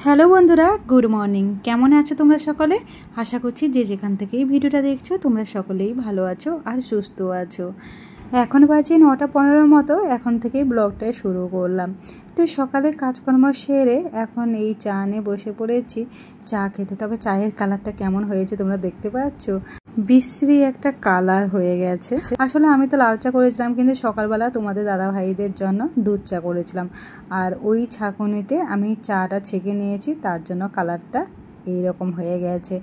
Hello বন্ধুরা, good morning. কেমন আছো তোমরা সকলে? আশা করছি যে যেখান থেকে এই ভিডিওটা দেখছো তোমরা সকলেই ভালো আছো আর সুস্থ আছো। এখন বাজে 9:15 মতো। এখন থেকেই ব্লগটা শুরু করলাম। তো সকালে কাজকর্ম সেরে এখন এই চা নিয়ে বসে পড়েছি চা খেতে। তবে চায়ের কালারটা কেমন হয়েছে তোমরা দেখতে পাচ্ছ? বিশ্রী একটা কালার হয়ে গেছে। আসলে আমি তো লাল চা করেছিলাম, কিন্তু সকালবেলা তোমাদের দাদা ভাইদের জন্য দুধ চা করেছিলাম, আর ওই ছাঁকুনিতে আমি চাটা ছেঁকে নিয়েছি, তার জন্য কালারটা এইরকম হয়ে গেছে।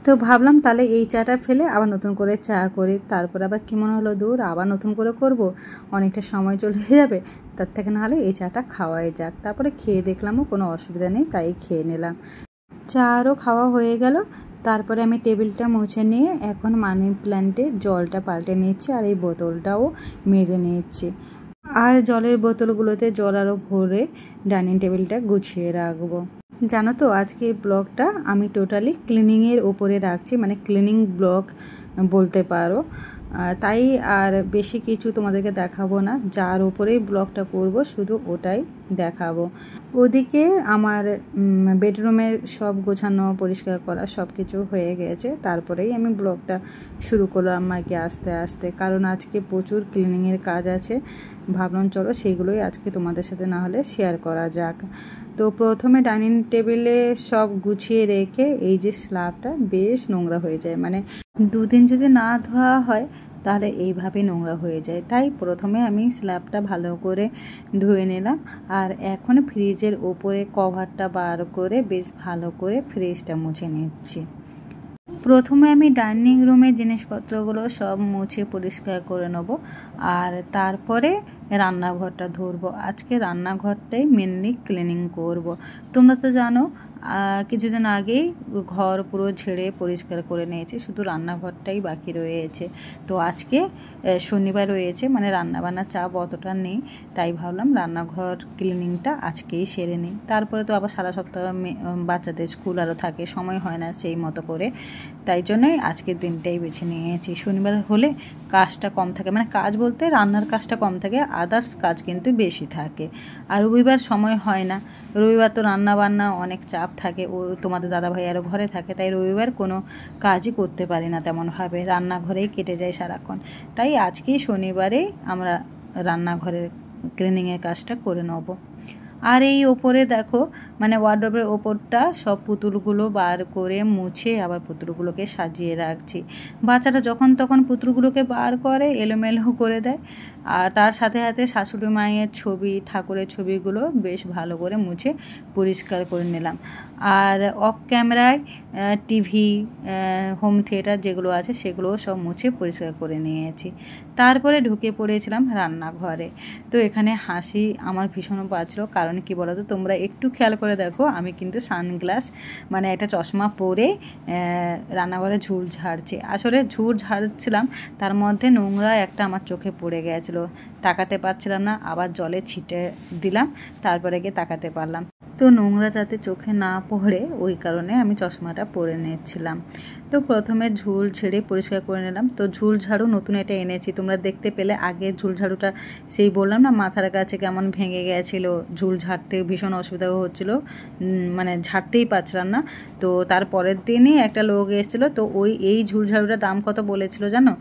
তো ভাবলাম তাহলে এই চাটা ফেলে আবার নতুন করে চা করি। তারপর আবার কি মনে হলো, দূর আবার নতুন করে করব, অনেকটা সময় চলে যাবে, তার থেকে নাহলে এই চাটা খাওয়াই যাক। তারপরে খেয়ে দেখলামও কোনো অসুবিধা নেই, তাই খেয়ে নিলাম। চা আরও খাওয়া হয়ে গেল। তারপরে আমি টেবিলটা মুছে নিয়ে এখন মানি প্ল্যান্টে জলটা পাল্টে নিচ্ছি, আর এই বোতলটাও মেজে নিচ্ছি। আর জলের বোতলগুলোতে জল আরও ভরে ডাইনিং টেবিলটা গুছিয়ে রাখবো। জানো তো, আজকে এই ব্লগটা আমি টোটালি ক্লিনিংয়ের ওপরে রাখছি, মানে ক্লিনিং ব্লগ বলতে পারো। তাই আর বেশি কিছু তোমাদেরকে দেখাবো না, যার ওপরেই ব্লগটা করব শুধু ওটাই দেখাবো। ওদিকে আমার বেডরুমের সব গোছানো পরিষ্কার করা সব কিছু হয়ে গেছে, তারপরেই আমি ব্লগটা শুরু করলাম আর কি আস্তে আস্তে, কারণ আজকে প্রচুর ক্লিনিংয়ের কাজ আছে। ভাবলাম চলো সেইগুলোই আজকে তোমাদের সাথে না হলে শেয়ার করা যাক। তো প্রথমে ডাইনিং টেবিলে সব গুছিয়ে রেখে এই যে স্ল্যাবটা বেশ নোংরা হয়ে যায়, মানে দুদিন যদি না ধোয়া হয় তাহলে এইভাবে নোংরা হয়ে যায়। তাই প্রথমে আমি স্ল্যাবটা ভালো করে ধুয়ে নিলাম, আর এখন ফ্রিজের ওপরে কভারটা বার করে বেশ ভালো করে ফ্রিজটা মুছে নিচ্ছি। প্রথমে আমি ডাইনিং রুমের জিনিসপত্রগুলো সব মুছে পরিষ্কার করে নেব, আর তারপরে রান্নাঘরটা ধরবো। আজকে রান্নাঘরটাই মেনলি ক্লিনিং করব। তোমরা তো জানো কিছুদিন আগেই ঘর পুরো ঝেড়ে পরিষ্কার করে নিয়েছি, শুধু রান্নাঘরটাই বাকি রয়েছে। তো আজকে শনিবার রয়েছে, মানে রান্নাবান্নার চাপ অতটা নেই, তাই ভাবলাম রান্নাঘর ক্লিনিংটা আজকেই সেরে নিই। তারপরে তো আবার সারা সপ্তাহ বাচ্চাদের স্কুল আরও থাকে, সময় হয় না সেই মতো করে, তাই জন্যই আজকের দিনটাই বেছে নিয়েছি। শনিবার হলে কাজটা কম থাকে, মানে কাজ বলতে রান্নার কাজটা কম থাকে, আদার্স কাজ কিন্তু বেশি থাকে। আর রবিবার সময় হয় না, রবিবার তো রান্না বান্না অনেক চাপ থাকে, ও তোমাদের দাদাভাই আরও ঘরে থাকে, তাই রবিবার কোনো কাজই করতে পারি না তেমনভাবে, রান্নাঘরেই কেটে যায় সারাক্ষণ। তাই আজকেই শনিবারে আমরা রান্নাঘরের ক্লিনিংয়ের কাজটা করে নেব। আর এই ওপরে দেখো, মানে ওয়ার্ডরোবের ওপরটা সব পুতুলগুলো বার করে মুছে আবার পুতুলগুলোকে সাজিয়ে রাখছি। বাচ্চারা যখন তখন পুতুলগুলোকে বার করে এলোমেলো করে দেয়, আর তার সাথে সাথে শাশুড়ি মায়ের ছবি, ঠাকুরের ছবিগুলো বেশ ভালো করে মুছে পরিষ্কার করে নিলাম। আর অফ ক্যামেরায় টিভি, হোম থিয়েটার যেগুলো আছে সেগুলোও সব মুছে পরিষ্কার করে নিয়েছি। তারপরে ঢুকে পড়েছিলাম রান্নাঘরে। তো এখানে হাসি আমার ভীষণ পাচ্ছিল, কারণ কি বলো তো, তোমরা একটু খেয়াল করে দেখো, আমি কিন্তু সানগ্লাস মানে একটা চশমা পরে রান্নাঘরে ঝুল ঝাড়ছি। আসলে ঝুল ঝাড়ছিলাম, তার মধ্যে নোংরা একটা আমার চোখে পড়ে গেছিলো, তাকাতে পারছিলাম না, আবার জলে ছিটে দিলাম, তারপরে গিয়ে তাকাতে পারলাম। তো নোংরা যাতে চোখে না পড়ে ওই কারণে আমি চশমাটা পরে নিচ্ছিলাম। তো প্রথমে ঝুল ঝেড়ে পরিষ্কার করে নিলাম। তো ঝুল ঝাড়ু নতুন এটা এনেছি, তোমরা দেখতে পেলে। আগে ঝুল ঝাড়ুটা সেই বললাম না মাথার কাছে কেমন ভেঙে গেছিলো, ঝুল ঝাড়তে ভীষণ অসুবিধাও হচ্ছিলো, মানে ঝাড়তেই পারছিলাম না। তো তার পরের দিনই একটা লোক এসেছিলো, তো এই ঝুল ঝাড়ুটার দাম কত বলেছিল জানো?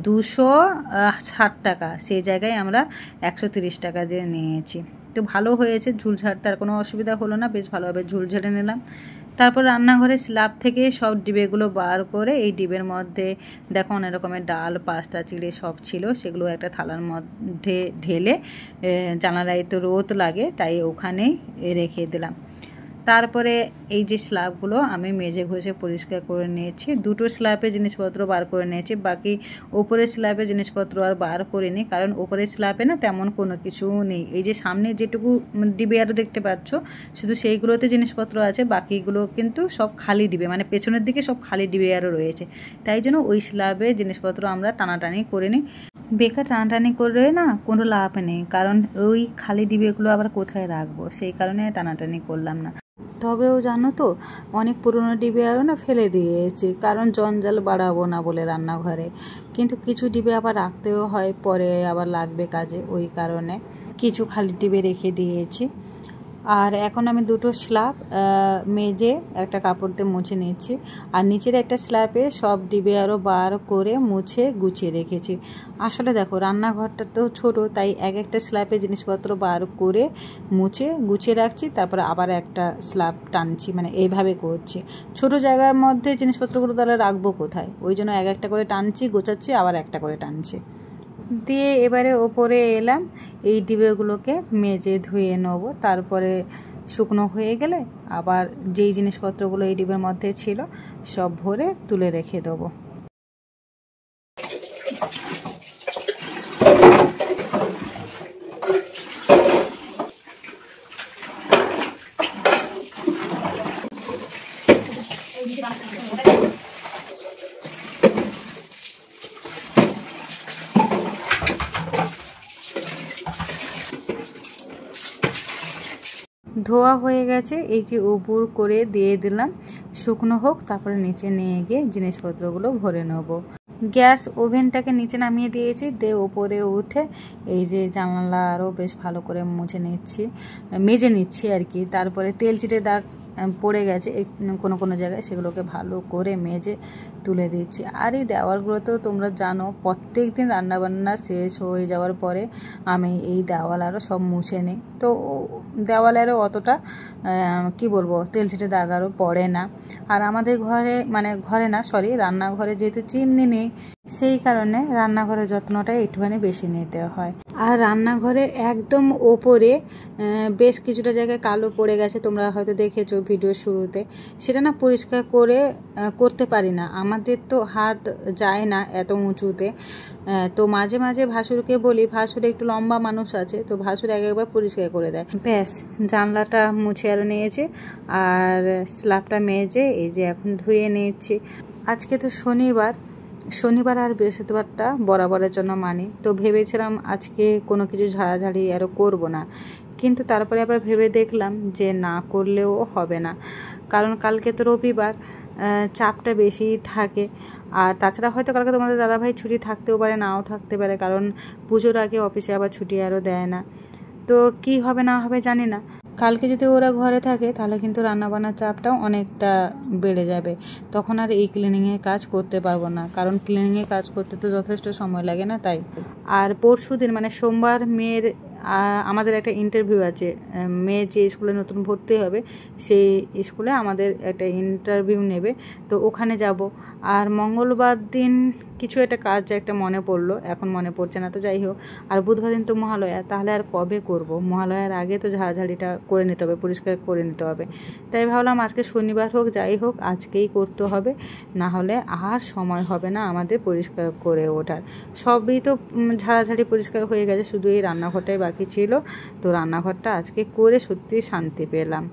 260 টাকা। সেই জায়গায় আমরা 130 টাকা দিয়ে নিয়েছি। তো ভালো হয়েছে, ঝুল ঝাড়তে আর কোনো অসুবিধা হলো না, বেশ ভালোভাবে ঝুল ঝেড়ে নিলাম। তারপর রান্নাঘরের স্ল্যাব থেকে সব ডিবেগুলো বার করে এই ডিবের মধ্যে দেখো অনেক রকমের ডাল, পাস্তা, চিড়ে সব ছিল, সেগুলো একটা থালার মধ্যে ঢেলে জানালায় তো রোদ লাগে তাই ওখানেই রেখে দিলাম। তারপরে এই যে স্ল্যাবগুলো আমি মেজে ঘষে পরিষ্কার করে নিয়েছি। দুটো স্ল্যাবে জিনিসপত্র বার করে নিয়েছি, বাকি ওপরের স্ল্যাবে জিনিসপত্র আর বার করিনি, কারণ ওপরের স্ল্যাবে না তেমন কোনো কিছু নেই। এই যে সামনে যেটুকু ডিবে আরও দেখতে পাচ্ছ, শুধু সেইগুলোতে জিনিসপত্র আছে, বাকিগুলো কিন্তু সব খালি ডিবে, মানে পেছনের দিকে সব খালি ডিবে আরও রয়েছে। তাই জন্য ওই স্ল্যাবে জিনিসপত্র আমরা টানাটানি করে নিই। বেকার টানাটানি করে না কোনো লাভ নেই, কারণ ওই খালি ডিবেগুলো আবার কোথায় রাখবো, সেই কারণে টানাটানি করলাম না। তবেও জানো তো, অনেক পুরনো ডিবে আরও না ফেলে দিয়েছি, কারণ জঞ্জাল বাড়াবো না বলে রান্নাঘরে। কিন্তু কিছু ডিবে আবার রাখতেও হয়, পরে আবার লাগবে কাজে, ওই কারণে কিছু খালি ডিবে রেখে দিয়েছি। আর এখন আমি দুটো স্ল্যাব মেজে একটা কাপড় দিয়ে মুছে নিচ্ছি। আর নিচের একটা স্ল্যাবে সব ডিবে আরও বার করে মুছে গুছিয়ে রেখেছি। আসলে দেখো রান্নাঘরটা তো ছোট, তাই এক একটা স্ল্যাবে জিনিসপত্র বার করে মুছে গুছিয়ে রাখছি, তারপরে আবার একটা স্ল্যাব টানছি, মানে এইভাবে করছি। ছোট জায়গার মধ্যে জিনিসপত্রগুলো তাহলে রাখবো কোথায়, ওই জন্য এক একটা করে টানছি, গোছাচ্ছি, আবার একটা করে টানছি। দিয়ে এবারে ওপরে এলাম, এই ডিবেগুলোকে মেজে ধুয়ে নেবো। তারপরে শুকনো হয়ে গেলে আবার যেই জিনিসপত্রগুলো এই ডিবের মধ্যে ছিল সব ভরে তুলে রেখে দেবো। ধোয়া হয়ে গেছে, এই যে উপুর করে দিয়ে দিলাম, শুকনো হোক, তারপরে নিচে নিয়ে গিয়ে জিনিসপত্রগুলো ভরে নেব। গ্যাস ওভেনটাকে নিচে নামিয়ে দিয়েছি, দিয়ে ওপরে উঠে এই যে জানালা আরও বেশ ভালো করে মেজে নিচ্ছি আর কি। তারপরে তেল চিটে দাগ পড়ে গেছে কোনো কোনো জায়গায়, সেগুলোকে ভালো করে মেজে তুলে দিচ্ছি। আর এই দেওয়ালগুলো তো তোমরা জানো, প্রত্যেক দিন রান্নাবান্না শেষ হয়ে যাওয়ার পরে আমি এই দেওয়াল আরও সব মুছে নিই। তো দেওয়ালেরও অতটা কি বলবো তেল চিটে দাগ আরও পড়ে না। আর আমাদের ঘরে, মানে ঘরে না সরি, রান্নাঘরে যেহেতু চিমনি নেই, সেই কারণে রান্নাঘরের যত্নটা একটুখানি বেশি নিতে হয়। আর রান্নাঘরের একদম ওপরে বেশ কিছুটা জায়গায় কালো পড়ে গেছে, তোমরা হয়তো দেখেছো ভিডিওর শুরুতে। সেটা না পরিষ্কার করতে পারি না, আমাদের তো হাত যায় না এত উঁচুতে। তো মাঝে মাঝে ভাসুরকে বলি, ভাসুর একটু লম্বা মানুষ আছে, তো ভাসুর একবার পরিষ্কার করে দেয়। ব্যাস, জানলাটা মুছে আরও নিয়েছি, আর স্ল্যাবটা মেজে এই যে এখন ধুয়ে নিয়েছি। আজকে তো শনিবার আর বৃহস্পতিবারটা বরাবরের জন্য মানি, তো ভেবেছিলাম আজকে কোনো কিছু ঝাড়াঝাড়ি আরও করব না, কিন্তু তারপরে আবার ভেবে দেখলাম যে না করলেও হবে না, কারণ কালকে তো রবিবার, চাপটা বেশি থাকে। আর তাছাড়া হয়তো কালকে তোমাদের দাদাভাই ছুটি থাকতেও পারে, নাও থাকতে পারে, কারণ পুজোর আগে অফিসে আবার ছুটি আরও দেয় না। তো কি হবে না হবে জানি না। কালকে যদি ওরা ঘরে থাকে তাহলে কিন্তু রান্নাবান্নার চাপটাও অনেকটা বেড়ে যাবে, তখন আর এই ক্লিনিংয়ের কাজ করতে পারবো না, কারণ ক্লিনিংয়ের কাজ করতে তো যথেষ্ট সময় লাগে না তাই। আর পরশুদিন মানে সোমবার মেয়ের আমাদের একটা ইন্টারভিউ আছে, মেয়ে যে স্কুলে নতুন ভর্তি হবে সেই স্কুলে আমাদের একটা ইন্টারভিউ নেবে, তো ওখানে যাব। আর মঙ্গলবার দিন কিছু একটা কাজ একটা মনে পড়লো, এখন মনে পড়ছে না, তো যাই হোক। আর বুধবার দিন তো মহালয়া, তাহলে আর কবে করব, মহালয়ার আগে তো ঝাড়াঝাড়িটা করে নিতে হবে, পরিষ্কার করে নিতে হবে। তাই ভাবলাম আজকে শনিবার হোক যাই হোক আজকেই করতে হবে, না হলে আর সময় হবে না আমাদের পরিষ্কার করে ওঠার। সবই তো ঝাড়াঝাড়ি পরিষ্কার হয়ে গেছে, শুধু এই রান্নাঘরটাই বাকি ছিল, তো রান্নাঘরটা আজকে করে সত্যি শান্তি পেলাম।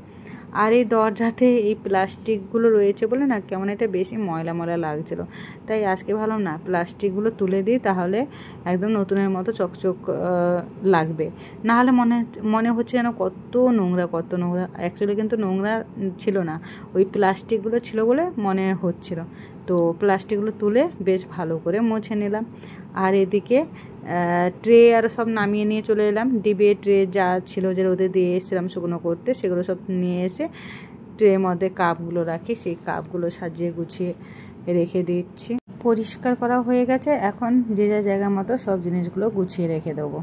আর এই দরজাতে এই প্লাস্টিকগুলো রয়েছে বলে না কেমন একটা বেশি ময়লা ময়লা লাগছিলো, তাই আজকে ভাবলাম না প্লাস্টিকগুলো তুলে দিই, তাহলে একদম নতুনের মতো চকচক লাগবে। না হলে মনে হচ্ছে যেন কত নোংরা। অ্যাকচুয়ালি কিন্তু নোংরা ছিল না, ওই প্লাস্টিকগুলো ছিল বলে মনে হচ্ছিল। তো প্লাস্টিকগুলো তুলে বেশ ভালো করে মুছে নিলাম। আর এদিকে ট্রে আর সব নামিয়ে নিয়ে চলে এলাম, ডিবে ট্রে যা ছিল যে রোদে দিয়ে এসেছিলাম শুকনো করতে, সেগুলো সব নিয়ে এসে ট্রের মধ্যে কাপগুলো রাখি, সেই কাপগুলো সাজিয়ে গুছিয়ে রেখে দিচ্ছি। পরিষ্কার করা হয়ে গেছে, এখন যে যা জায়গা মতো সব জিনিসগুলো গুছিয়ে রেখে দেবো।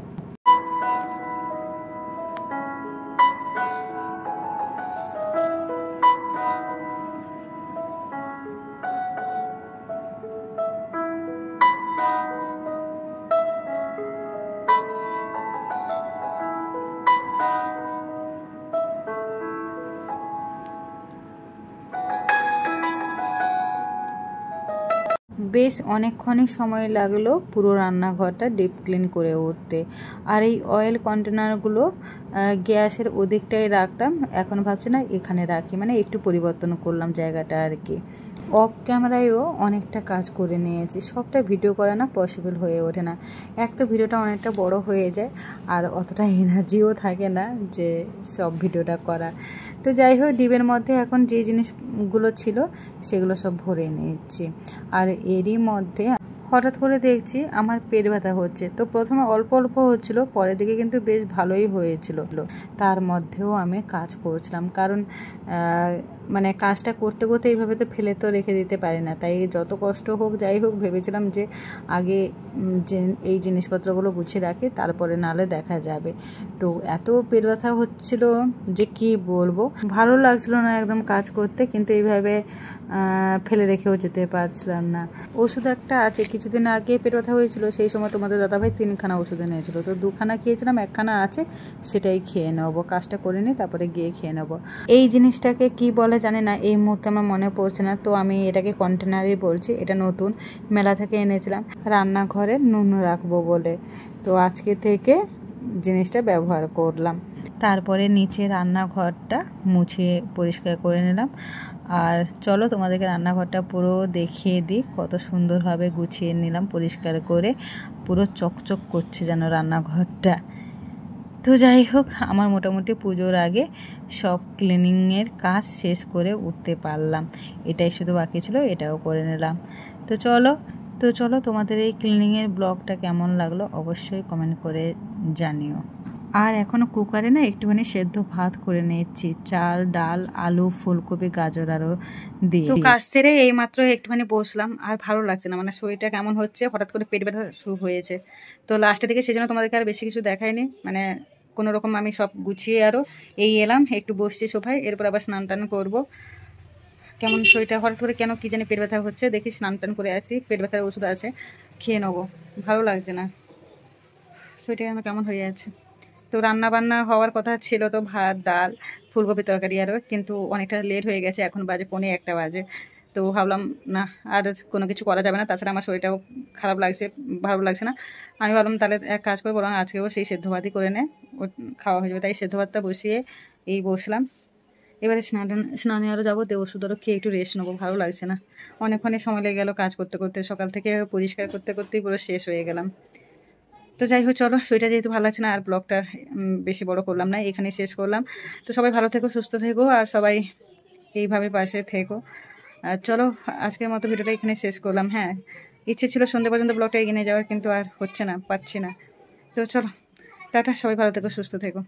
বেশ অনেকক্ষণই সময় লাগলো পুরো রান্নাঘরটা ডিপ ক্লিন করে উঠতে। আর এই অয়েল কন্টেনারগুলো গ্যাসের ওদিকটাই রাখতাম, এখন ভাবছি না এখানে রাখি, মানে একটু পরিবর্তন করলাম জায়গাটা আর কি। অফ ক্যামেরায়ও অনেকটা কাজ করে নিয়েছি, সবটা ভিডিও করা না পসিবল হয়ে ওঠে না, এক তো ভিডিওটা অনেকটা বড় হয়ে যায়, আর অতটা এনার্জিও থাকে না যে সব ভিডিওটা করা। তো যাই হোক, ডিবের মধ্যে এখন যে জিনিসগুলো ছিল সেগুলো সব ভরে নিচ্ছি। আর এরই মধ্যে হঠাৎ করে দেখছি আমার পেট ব্যথা হচ্ছে। তো প্রথমে অল্প অল্প হচ্ছিল, পরের দিকে কিন্তু বেশ ভালোই হয়েছিল। তার মধ্যেও আমি কাজ করছিলাম, কারণ মানে কাজটা করতে করতে এইভাবে তো ফেলে তো রেখে দিতে পারি না। তাই যত কষ্ট হোক যাই হোক ভেবেছিলাম যে আগে এই জিনিসপত্রগুলো গুছিয়ে রাখি, তারপরে নালে দেখা যাবে। তো এত পেট ব্যথা হচ্ছিল যে কি বলবো, ভালো লাগছিল না একদম কাজ করতে, কিন্তু এইভাবে ফেলে রেখেও যেতে পারছিলাম না। ওষুধ একটা আছে, কিছুদিন আগে পেট ব্যথা হয়েছিল, সেই সময় তোমাদের দাদাভাই 3খানা ওষুধ এনেছিল। তো 2খানা খেয়েছিলাম, 1খানা আছে, সেটাই খেয়ে নেবো। কাজটা করে নিই, তারপরে গিয়ে খেয়ে নেবো। এই জিনিসটাকে কি বলে জানি না, এই মুহূর্তে আমার মনে পড়ছে না। তো আমি এটাকে কন্টেনারই বলছি। এটা নতুন, মেলা থেকে এনেছিলাম রান্নাঘরে নুন রাখবো বলে। তো আজকে থেকে জিনিসটা ব্যবহার করলাম। তারপরে নিচে রান্নাঘরটা মুছে পরিষ্কার করে নিলাম। আর চলো তোমাদেরকে রান্নাঘরটা পুরো দেখিয়ে দিই, কত সুন্দরভাবে গুছিয়ে নিলাম পরিষ্কার করে। পুরো চকচক করছে যেন রান্নাঘরটা। তো যাই হোক, আমার মোটামুটি পুজোর আগে সব ক্লিনিংয়ের কাজ শেষ করে উঠতে পারলাম। এটাই শুধু বাকি ছিল, এটাও করে নিলাম। তো চলো তোমাদের এই ক্লিনিংয়ের ব্লগটা কেমন লাগলো অবশ্যই কমেন্ট করে জানিও। আর এখনও কুকারে না একটুখানি সেদ্ধ ভাত করে নিচ্ছি, চাল, ডাল, আলু, ফুলকপি, গাজর আরও দিয়ে। তো কাজ সেরে এইমাত্র একটুখানি বসলাম, আর ভালো লাগছে না, মানে শরীরটা কেমন হচ্ছে, হঠাৎ করে পেট ব্যথা শুরু হয়েছে। তো লাস্টের দিকে সেজন্য তোমাদেরকে আর বেশি কিছু দেখায়নি, মানে কোনো রকম আমি সব গুছিয়ে আরও এই এলাম, একটু বসছি সোফায়, এরপর আবার স্নান টান করবো। কেমন শরীরটা হঠাৎ করে কেন কি জানি পেট ব্যথা হচ্ছে, দেখি স্নান টান করে আসি, পেট ব্যথার ওষুধ আছে, খেয়ে নেবো। ভালো লাগছে না, শরীরটা যেন কেমন হয়ে যাচ্ছে। তো রান্না বান্না হওয়ার কথা ছিল, তো ভাত, ডাল, ফুলকপি তরকারি আরও, কিন্তু অনেকটা লেট হয়ে গেছে, এখন বাজে 1:45 বাজে। তো ভাবলাম না, আর কোনো কিছু করা যাবে না, তাছাড়া আমার শরীরটাও খারাপ লাগছে, ভালো লাগছে না। আমি ভাবলাম তাহলে এক কাজ করে বরং আজকেও সেই সেদ্ধ ভাতই করে নে, ও খাওয়া হয়ে যাবে। তাই সেদ্ধ ভাতটা বসিয়ে এই বসলাম। এবারে স্নানে আরও যাবো, দিয়ে ওষুধ আরও খেয়ে একটু রেস্ট নেবো, ভালো লাগছে না। অনেকক্ষণই সময় লেগে গেলো কাজ করতে করতে, সকাল থেকে পরিষ্কার করতে করতেই পুরো শেষ হয়ে গেলাম। তো যাই হোক, চলো, শরীরটা যেহেতু ভালো লাগছে না, আর ব্লগটা বেশি বড় করলাম না, এখানেই শেষ করলাম। তো সবাই ভালো থেকো, সুস্থ থেকো, আর সবাই এইভাবে পাশে থেকো। আর চলো, আজকের মতো ভিডিওটা এখানে শেষ করলাম। হ্যাঁ, ইচ্ছে ছিল সন্ধ্যে পর্যন্ত ব্লগটা এগিয়ে নিয়ে যাওয়ার, কিন্তু আর হচ্ছে না, পাচ্ছি না। তো চলো, টাটা, সবাই ভালো থেকো, সুস্থ থেকো।